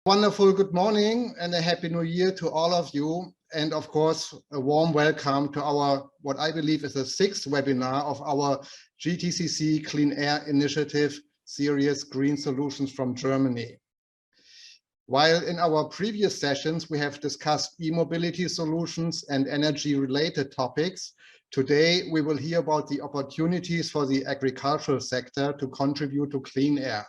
Wonderful good morning and a happy new year to all of you. And of course, a warm welcome to our, what I believe is the 6th webinar of our GTCC Clean Air Initiative series Green Solutions from Germany. While in our previous sessions, we have discussed e-mobility solutions and energy-related topics, today we will hear about the opportunities for the agricultural sector to contribute to clean air.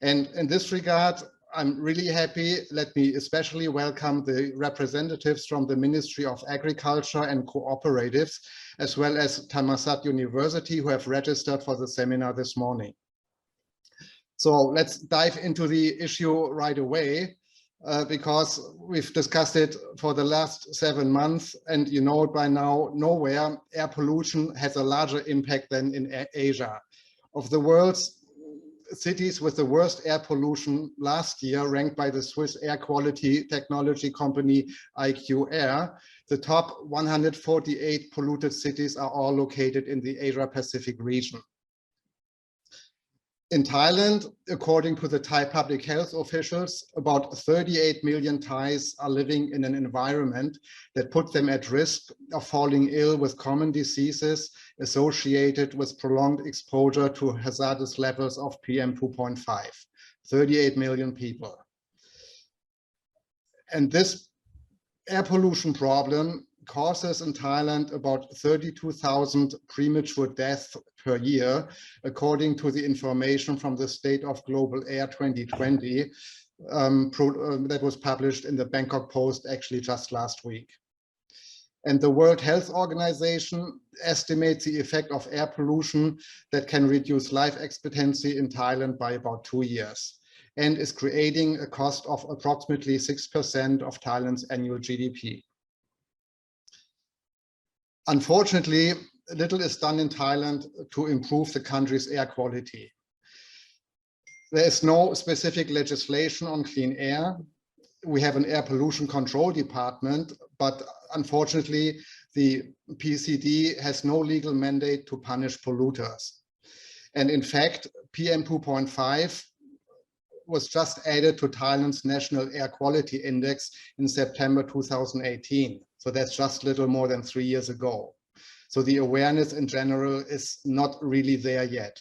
And in this regard, I'm really happy. Let me especially welcome the representatives from the Ministry of Agriculture and Cooperatives, as well as Thammasat University, who have registered for the seminar this morning. So let's dive into the issue right away, because we've discussed it for the last 7 months, and you know it by now, nowhere air pollution has a larger impact than in Asia. Of the world's cities with the worst air pollution last year, ranked by the Swiss air quality technology company IQ Air, the top 148 polluted cities are all located in the Asia-Pacific region. In Thailand, according to the Thai public health officials, about 38 million Thais are living in an environment that puts them at risk of falling ill with common diseases associated with prolonged exposure to hazardous levels of PM 2.5. 38 million people. And this air pollution problem causes in Thailand about 32,000 premature deaths per year, according to the information from the State of Global Air 2020 that was published in the Bangkok Post actually just last week. And the World Health Organization estimates the effect of air pollution that can reduce life expectancy in Thailand by about 2 years, and is creating a cost of approximately 6% of Thailand's annual GDP. Unfortunately, little is done in Thailand to improve the country's air quality. There is no specific legislation on clean air. We have an air pollution control department, but unfortunately, the PCD has no legal mandate to punish polluters. And in fact, PM 2.5 was just added to Thailand's National Air Quality Index in September 2018. So that's just little more than 3 years ago. So the awareness in general is not really there yet.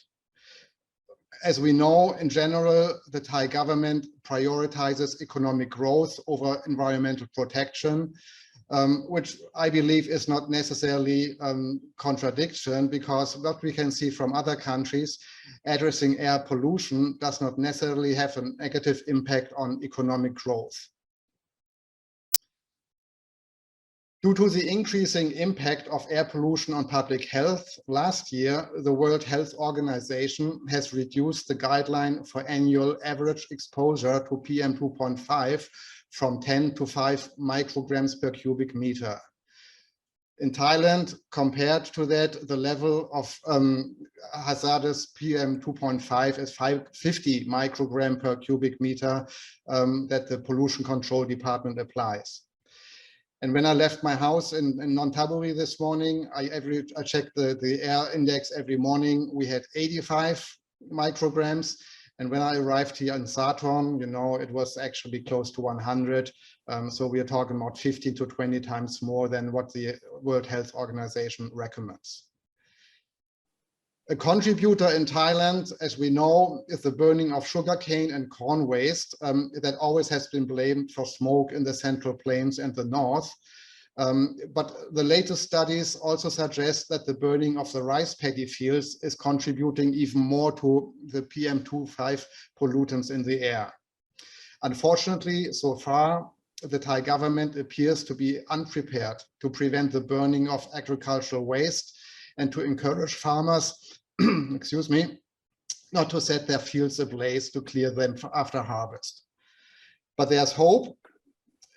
As we know, in general, the Thai government prioritizes economic growth over environmental protection, which I believe is not necessarily contradiction, because what we can see from other countries, addressing air pollution does not necessarily have a negative impact on economic growth. Due to the increasing impact of air pollution on public health, last year, the World Health Organization has reduced the guideline for annual average exposure to PM 2.5 from 10 to 5 micrograms per cubic meter. In Thailand, compared to that, the level of hazardous PM 2.5 is 50 microgram per cubic meter that the Pollution Control Department applies. And when I left my house in Nonthaburi this morning, I checked the air index every morning. We had 85 micrograms. And when I arrived here in Sathorn, you know, it was actually close to 100. So we are talking about 15 to 20 times more than what the World Health Organization recommends. A contributor in Thailand, as we know, is the burning of sugarcane and corn waste that always has been blamed for smoke in the Central Plains and the North. But the latest studies also suggest that the burning of the rice paddy fields is contributing even more to the PM 2.5 pollutants in the air. Unfortunately, so far, the Thai government appears to be unprepared to prevent the burning of agricultural waste and to encourage farmers, excuse me, not to set their fields ablaze to clear them after harvest. But there's hope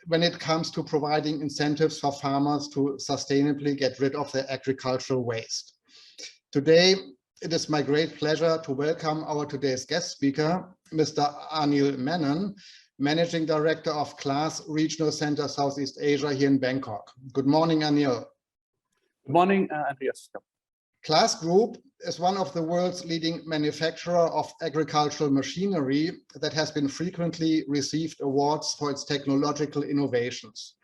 when it comes to providing incentives for farmers to sustainably get rid of their agricultural waste. Today, it is my great pleasure to welcome our today's guest speaker, Mr. Anil Menon, Managing Director of CLAAS Regional Center Southeast Asia here in Bangkok. Good morning, Anil. Good morning, Andreas. CLAAS Group is one of the world's leading manufacturer of agricultural machinery that has been frequently received awards for its technological innovations.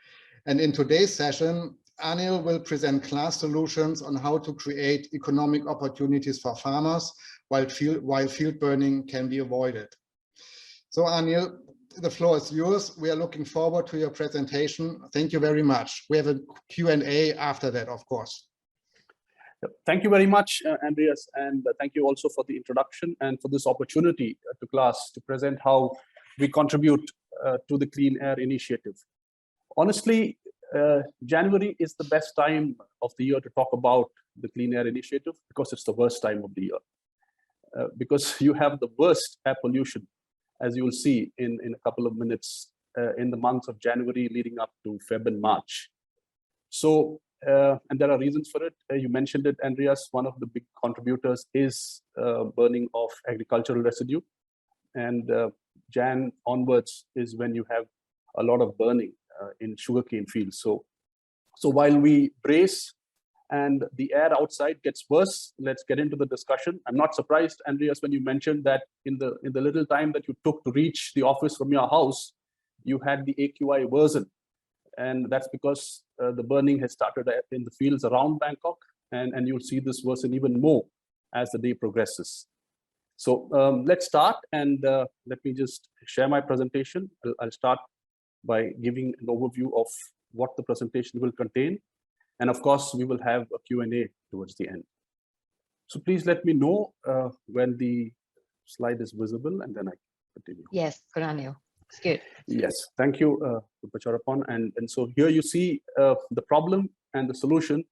And in today's session, Anil will present CLAAS solutions on how to create economic opportunities for farmers while field burning can be avoided. So Anil, the floor is yours. We are looking forward to your presentation. Thank you very much. We have a Q&A after that, of course. Thank you very much, Andreas, and thank you also for the introduction and for this opportunity to CLAAS to present how we contribute to the Clean Air Initiative. Honestly, January is the best time of the year to talk about the Clean Air Initiative because it's the worst time of the year. Because you have the worst air pollution, as you will see in a couple of minutes, in the months of January leading up to Feb and March. So, and there are reasons for it. You mentioned it, Andreas. One of the big contributors is burning of agricultural residue. And Jan onwards is when you have a lot of burning in sugarcane fields. So while we brace and the air outside gets worse, let's get into the discussion. I'm not surprised, Andreas, when you mentioned that in the little time that you took to reach the office from your house, you had the AQI worsen. And that's because the burning has started in the fields around Bangkok, and you'll see this worsen even more as the day progresses. So let's start, and let me just share my presentation. I'll start by giving an overview of what the presentation will contain. And of course, we will have a Q&A towards the end. So please let me know when the slide is visible, and then I continue. Yes, good on you. It's good. Yes, thank you, Pacharapan. And so here you see the problem and the solution.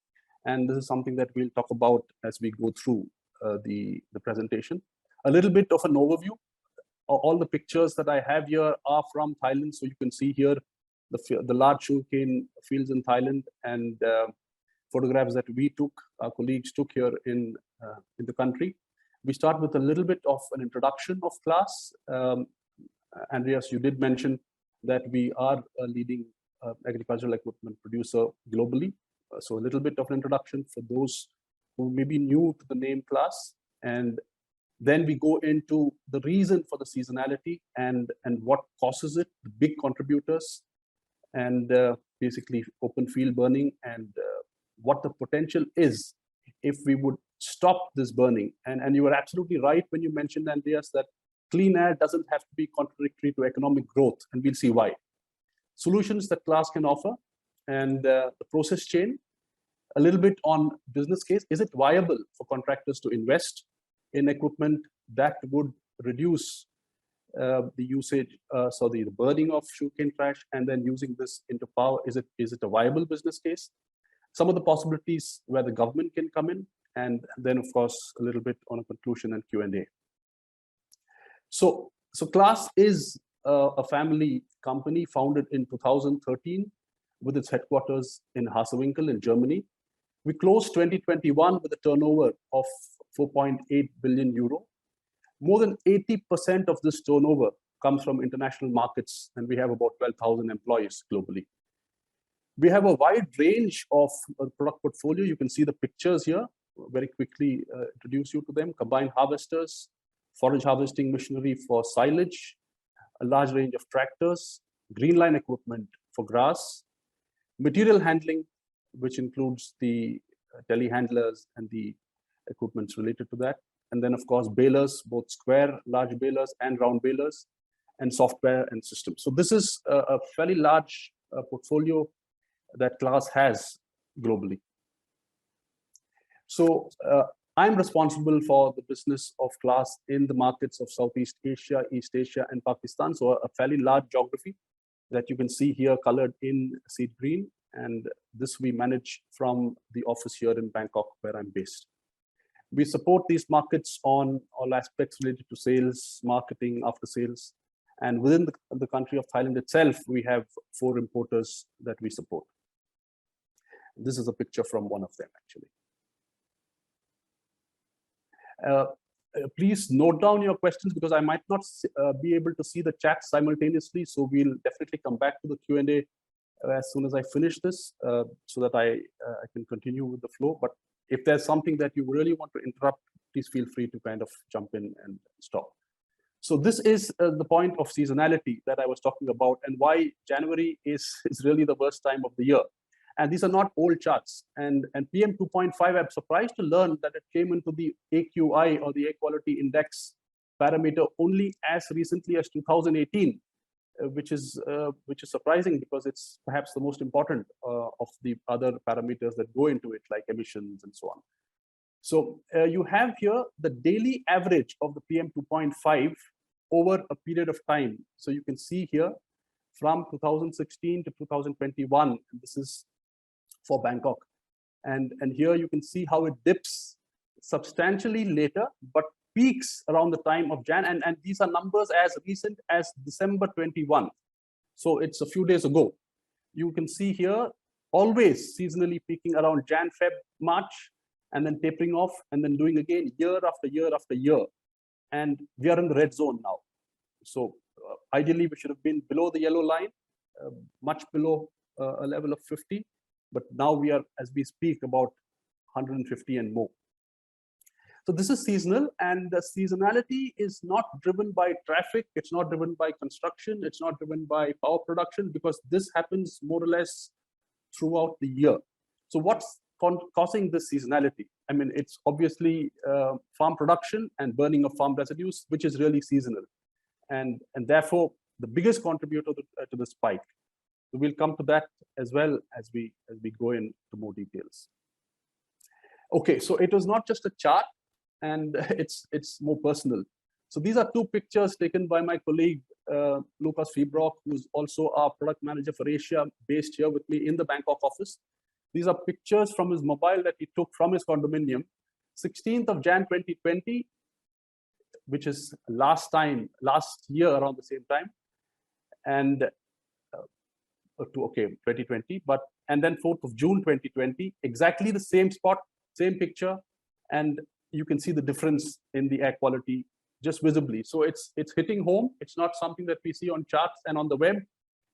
And this is something that we'll talk about as we go through the presentation. A little bit of an overview. All the pictures that I have here are from Thailand. So you can see here the large sugarcane fields in Thailand, and photographs that we took, our colleagues took here in the country. We start with a little bit of an introduction of CLAAS. Andreas, you did mention that we are a leading agricultural equipment producer globally. So a little bit of an introduction for those who may be new to the name CLAAS. And then we go into the reason for the seasonality and what causes it, the big contributors, and basically open field burning, and what the potential is if we would stop this burning. And you were absolutely right when you mentioned, Andreas, that clean air doesn't have to be contradictory to economic growth, and we'll see why. Solutions that CLAAS can offer, and the process chain, a little bit on business case. Is it viable for contractors to invest in equipment that would reduce the usage, so the burning of sugarcane trash, and then using this into power? Is it a viable business case? Some of the possibilities where the government can come in, and then of course a little bit on a conclusion and Q&A. So CLAAS is a family company founded in 2013 with its headquarters in Harsewinkel in Germany. We closed 2021 with a turnover of 4.8 billion euro. More than 80% of this turnover comes from international markets, and we have about 12,000 employees globally. We have a wide range of product portfolio. You can see the pictures here. Very quickly introduce you to them. Combined harvesters, forage harvesting machinery for silage, a large range of tractors, green line equipment for grass, material handling, which includes the telehandlers and the equipments related to that. And then, of course, balers, both square, large balers and round balers, and software and systems. So this is a fairly large portfolio that CLAAS has globally. So I'm responsible for the business of CLAAS in the markets of Southeast Asia, East Asia, and Pakistan. So a fairly large geography that you can see here colored in seed green. And this we manage from the office here in Bangkok, where I'm based. We support these markets on all aspects related to sales, marketing, after sales. And within the country of Thailand itself, we have 4 importers that we support. This is a picture from one of them, actually. Please note down your questions, because I might not be able to see the chat simultaneously. So we'll definitely come back to the Q&A as soon as I finish this, so that I can continue with the flow. But if there's something that you really want to interrupt, please feel free to kind of jump in and stop. So this is the point of seasonality that I was talking about, and why January is really the worst time of the year. And these are not old charts. And PM 2.5, I'm surprised to learn that it came into the AQI, or the Air Quality Index parameter, only as recently as 2018, which is surprising, because it's perhaps the most important of the other parameters that go into it, like emissions and so on. So you have here the daily average of the PM 2.5 over a period of time. So you can see here from 2016 to 2021, and this is for Bangkok. And here you can see how it dips substantially later, but peaks around the time of Jan. And these are numbers as recent as December 21. So it's a few days ago. You can see here always seasonally peaking around Jan, Feb, March, and then tapering off, and then doing again year after year after year. And we are in the red zone now. So ideally, we should have been below the yellow line, much below a level of 50. But now we are, as we speak, about 150 and more. So this is seasonal, and the seasonality is not driven by traffic. It's not driven by construction. It's not driven by power production, because this happens more or less throughout the year. So what's causing this seasonality? I mean, it's obviously farm production and burning of farm residues, which is really seasonal, and therefore the biggest contributor to the spike. So we'll come to that as well as we go into more details. Okay, so it was not just a chart, and it's more personal. So these are two pictures taken by my colleague Lucas Fibrock, who's also our product manager for Asia, based here with me in the Bangkok office. These are pictures from his mobile that he took from his condominium, 16th of Jan 2020, which is last year around the same time, and 2020, and then 4th of June 2020, exactly the same spot, same picture, and you can see the difference in the air quality just visibly. So it's hitting home. It's not something that we see on charts and on the web.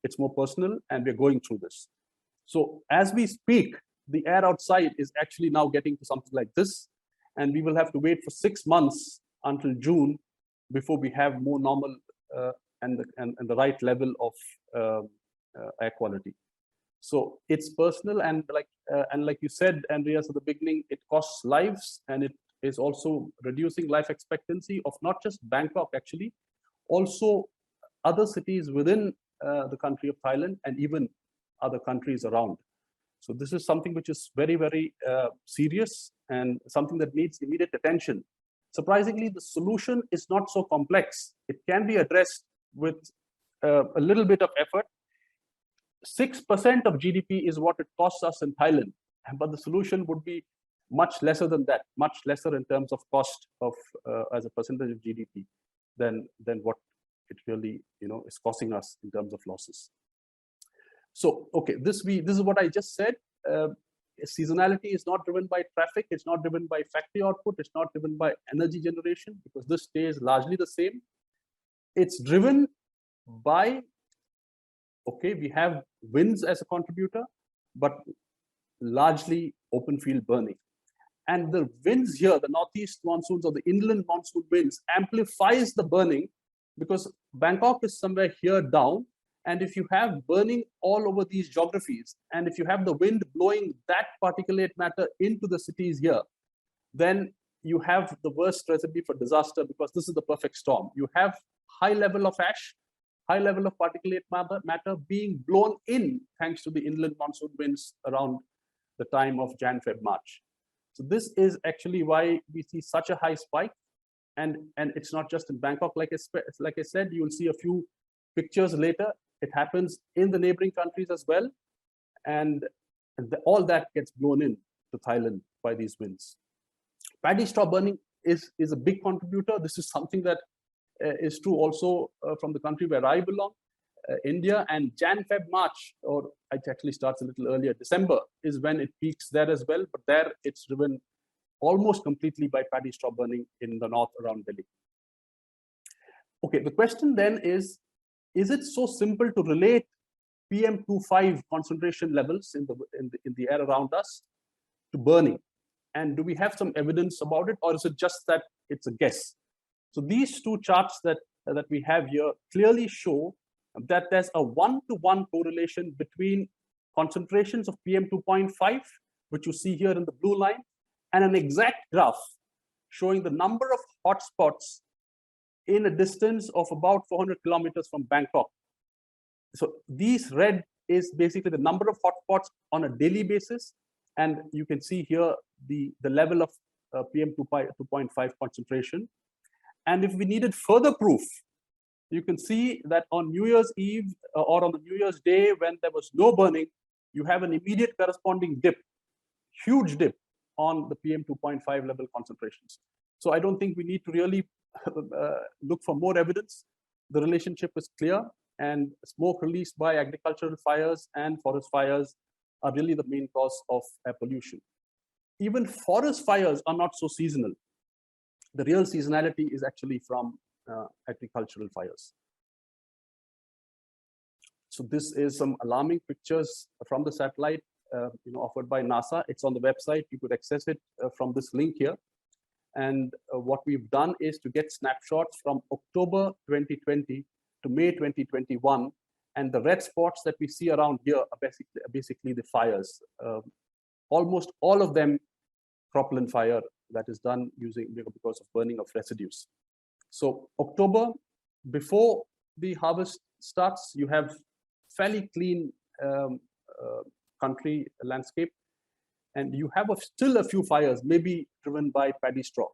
It's more personal, and we're going through this. So as we speak, the air outside is actually now getting to something like this, and we will have to wait for 6 months until June before we have more normal and the right level of air quality. So it's personal, and like you said, Andreas, at the beginning, it costs lives, and it is also reducing life expectancy of not just Bangkok, actually, also other cities within the country of Thailand, and even other countries around. So this is something which is very, very serious, and something that needs immediate attention. Surprisingly, the solution is not so complex. It can be addressed with a little bit of effort. 6% of GDP is what it costs us in Thailand, but the solution would be much lesser than that, much lesser in terms of cost of as a percentage of GDP than what it really is costing us in terms of losses. So okay, this is what I just said. Seasonality is not driven by traffic. It's not driven by factory output. It's not driven by energy generation, because this stays largely the same. It's driven by, okay, we have winds as a contributor, but largely open field burning. And the winds here, the northeast monsoons or the inland monsoon winds, amplifies the burning, because Bangkok is somewhere here down. And if you have burning all over these geographies, and if you have the wind blowing that particulate matter into the cities here, then you have the worst recipe for disaster, because this is the perfect storm. You have high level of ash, high level of particulate matter being blown in thanks to the inland monsoon winds around the time of Jan, Feb, March. So this is actually why we see such a high spike. And it's not just in Bangkok, like I said, you will see a few pictures later. It happens in the neighboring countries as well. And all that gets blown in to Thailand by these winds. Paddy straw burning is a big contributor. This is something that is true also from the country where I belong, India. And Jan, Feb, March, or it actually starts a little earlier, December is when it peaks there as well. But there it's driven almost completely by paddy straw burning in the north around Delhi. Okay, the question then is it so simple to relate PM2.5 concentration levels in the air around us to burning? And do we have some evidence about it, or is it just that it's a guess? So these two charts that we have here clearly show that there's a one-to-one correlation between concentrations of PM 2.5, which you see here in the blue line, and an exact graph showing the number of hotspots in a distance of about 400 kilometers from Bangkok. So these red is basically the number of hotspots on a daily basis, and you can see here the level of PM 2.5 concentration. And if we needed further proof, you can see that on New Year's Eve or on the New Year's Day, when there was no burning, you have an immediate corresponding dip, huge dip on the PM 2.5 level concentrations. So I don't think we need to really look for more evidence. The relationship is clear, and smoke released by agricultural fires and forest fires are really the main cause of air pollution. Even forest fires are not so seasonal. The real seasonality is actually from agricultural fires. So this is some alarming pictures from the satellite, offered by NASA. It's on the website. You could access it from this link here. And what we've done is to get snapshots from October 2020 to May 2021, and the red spots that we see around here are basically the fires. Almost all of them cropland fire that is done because of burning of residues. So October, before the harvest starts, you have fairly clean country landscape, and you have still a few fires, maybe driven by paddy straw.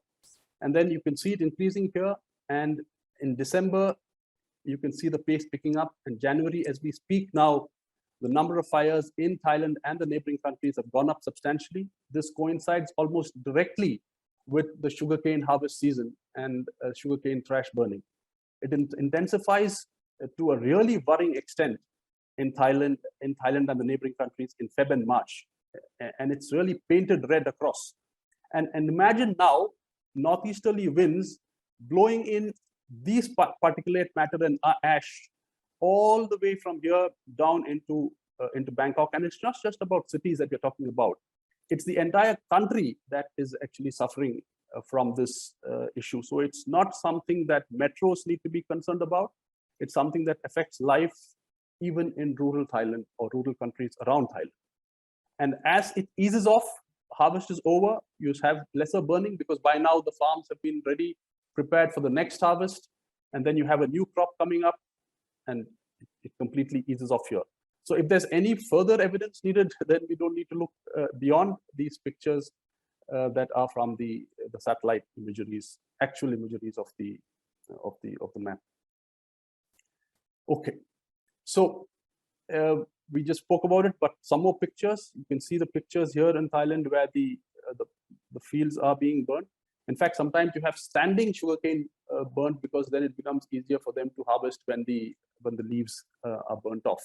And then you can see it increasing here, and in December, you can see the pace picking up. In January, as we speak now, the number of fires in Thailand and the neighboring countries have gone up substantially. This coincides almost directly with the sugarcane harvest season and sugarcane trash burning. It intensifies to a really worrying extent in Thailand and the neighboring countries in Feb and March. And it's really painted red across. And imagine now northeasterly winds blowing in these particulate matter and ash all the way from here down into Bangkok. And it's not just about cities that we're talking about. It's the entire country that is actually suffering from this issue. So it's not something that metros need to be concerned about. It's something that affects life even in rural Thailand or rural countries around Thailand. And as it eases off, harvest is over, you have lesser burning because by now the farms have been ready, prepared for the next harvest. And then you have a new crop coming up and it completely eases off here. So if there's any further evidence needed, then we don't need to look beyond these pictures that are from the satellite imageries, actual imageries of the map. Okay, so we just spoke about it, but some more pictures. You can see the pictures here in Thailand where the fields are being burned. In fact, sometimes you have standing sugarcane burnt because then it becomes easier for them to harvest when the leaves are burnt off.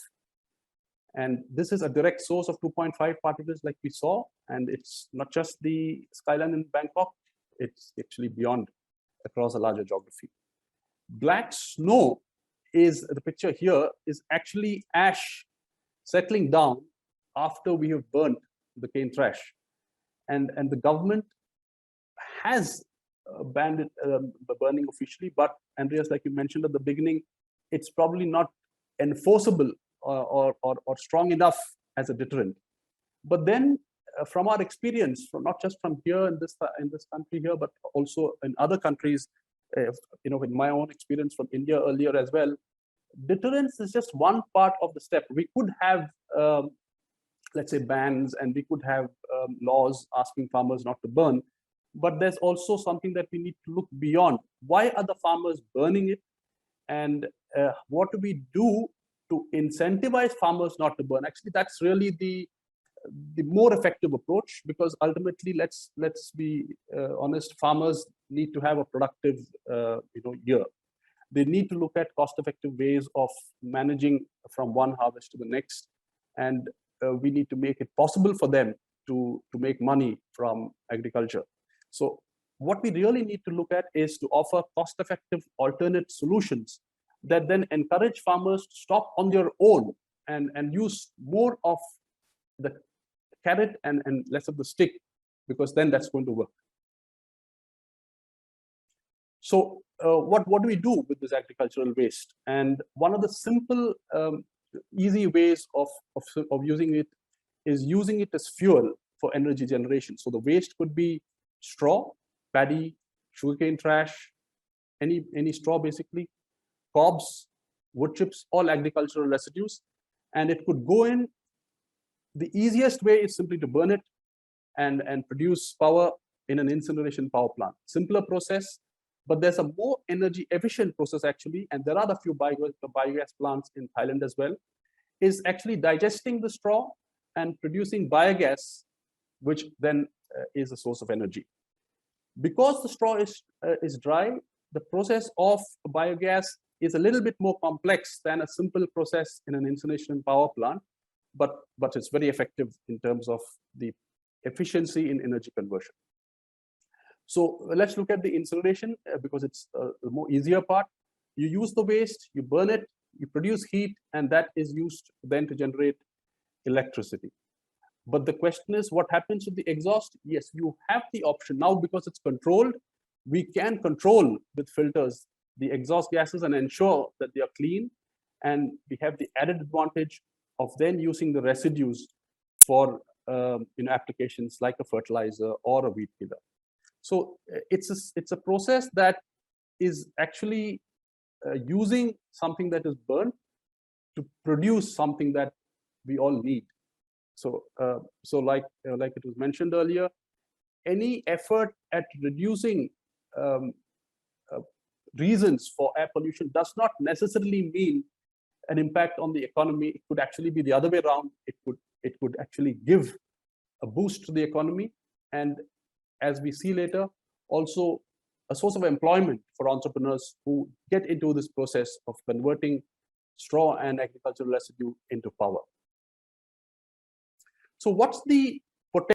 And this is a direct source of 2.5 particles like we saw, and it's not just the skyline in Bangkok, it's actually beyond across a larger geography. Black snow is, the picture here is actually ash settling down after we have burnt the cane trash. And the government has banned it, the burning officially, but Andreas, like you mentioned at the beginning, it's probably not enforceable or strong enough as a deterrent. But then from our experience, not just from here in this country here, but also in other countries, in my own experience from India earlier as well, deterrence is just one part of the step. We could have, let's say, bans, and we could have laws asking farmers not to burn, but there's also something that we need to look beyond. Why are the farmers burning it? And what do we do to incentivize farmers not to burn? Actually, that's really the more effective approach, because ultimately, let's be honest, farmers need to have a productive year. They need to look at cost-effective ways of managing from one harvest to the next, and we need to make it possible for them to make money from agriculture. So what we really need to look at is to offer cost-effective alternate solutions that then encourage farmers to stop on their own and use more of the carrot and less of the stick because then that's going to work. So what do we do with this agricultural waste? And one of the simple, easy ways of using it is using it as fuel for energy generation. So the waste could be straw, paddy, sugarcane trash, any straw basically, cobs, wood chips, all agricultural residues. And it could go in. The easiest way is simply to burn it and produce power in an incineration power plant. Simpler process, but there's a more energy efficient process actually, and there are a few biogas plants in Thailand as well, is actually digesting the straw and producing biogas, which then is a source of energy. Because the straw is dry, the process of biogas is a little bit more complex than a simple process in an incineration power plant, but it's very effective in terms of the efficiency in energy conversion. So let's look at the incineration because it's the more easier part. You use the waste, you burn it, you produce heat, and that is used then to generate electricity. But the question is, what happens with the exhaust? Yes, you have the option now because it's controlled. We can control with filters the exhaust gases and ensure that they are clean. And we have the added advantage of then using the residues for applications like a fertilizer or a weed killer. So it's a process that is actually using something that is burnt to produce something that we all need. So like it was mentioned earlier, any effort at reducing reasons for air pollution does not necessarily mean an impact on the economy. It could actually be the other way around. It could actually give a boost to the economy, and as we see later, also a source of employment for entrepreneurs who get into this process of converting straw and agricultural residue into power. So what's the